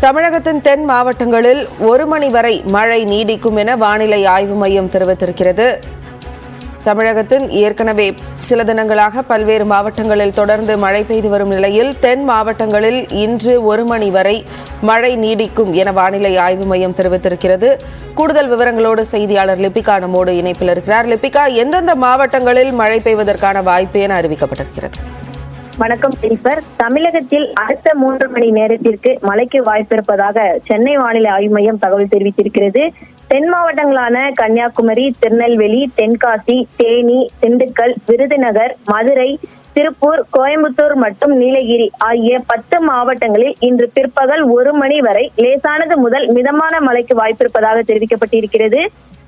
தமிழகத்தின் தென் மாவட்டங்களில் 1 மணி வரை மழை நீடிக்கும் என வானிலை ஆய்வு மையம் தெரிவித்திருக்கிறது. தமிழகத்தின் ஏற்கனவே சில தினங்களாக பல்வேறு மாவட்டங்களில் தொடர்ந்து மழை பெய்து வரும் நிலையில் தென் மாவட்டங்களில் இன்று 1 மணி வரை மழை நீடிக்கும் என வானிலை ஆய்வு மையம் தெரிவித்திருக்கிறது. கூடுதல் விவரங்களோடு செய்தியாளர் லிபிகா நம்மோடு இணைப்பில் இருக்கிறார். லிபிகா, எந்தெந்த மாவட்டங்களில் மழை பெய்வதற்கான வாய்ப்பு என அறிவிக்கப்பட்டிருக்கிறது? வணக்கம் ஜெனிஃபர். தமிழகத்தில் அடுத்த 3 மணி நேரத்திற்கு மழைக்கு வாய்ப்பிருப்பதாக சென்னை வானிலை ஆய்வு மையம் தகவல் தெரிவித்திருக்கிறது. தென் மாவட்டங்களான கன்னியாகுமரி, திருநெல்வேலி, தென்காசி, தேனி, திண்டுக்கல், விருதுநகர், மதுரை, திருப்பூர், கோயம்புத்தூர் மற்றும் நீலகிரி ஆகிய 10 மாவட்டங்களில் இன்று பிற்பகல் 1 மணி வரை லேசானது முதல் மிதமான மழைக்கு வாய்ப்பிருப்பதாக தெரிவிக்கப்பட்டிருக்கிறது.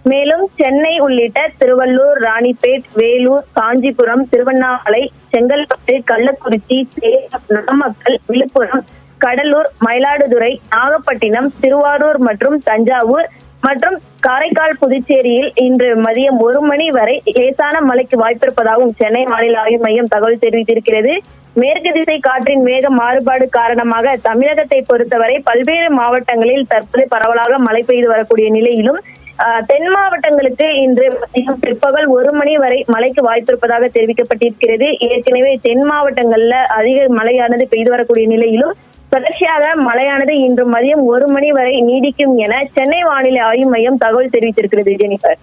மேலும் சென்னை உள்ளிட்ட திருவள்ளூர், ராணிப்பேட், வேலூர், காஞ்சிபுரம், திருவண்ணாமலை, செங்கல்பட்டு, கள்ளக்குறிச்சி, சேலம், நாமக்கல், விழுப்புரம், கடலூர், மயிலாடுதுறை, நாகப்பட்டினம், திருவாரூர் மற்றும் தஞ்சாவூர் மற்றும் காரைக்கால், புதுச்சேரியில் இன்று மதியம் 1 மணி வரை லேசான மழைக்கு வாய்ப்பிருப்பதாகவும் சென்னை வானிலை ஆய்வு மையம் தகவல் தெரிவித்திருக்கிறது. மேற்கு திசை காற்றின் வேக மாறுபாடு காரணமாக தமிழகத்தை பொறுத்தவரை பல்வேறு மாவட்டங்களில் தற்போது பரவலாக மழை பெய்து வரக்கூடிய நிலையிலும் தென் மாவட்டங்களுக்கு இன்று பிற்பகல் 1 மணி வரை மழைக்கு வாய்ப்பிருப்பதாக தெரிவிக்கப்பட்டிருக்கிறது. ஏற்கனவே தென் மாவட்டங்கள்ல அதிக மழையானது பெய்து வரக்கூடிய நிலையிலும் தொடர்ச்சியாக மழையானது இன்று மதியம் 1 மணி வரை நீடிக்கும் என சென்னை வானிலை ஆய்வு மையம் தகவல் தெரிவித்திருக்கிறது. ஜெனிஃபர்,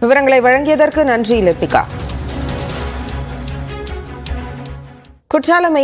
விவரங்களை வழங்கியதற்கு நன்றி லிபிகா. குற்றாலம்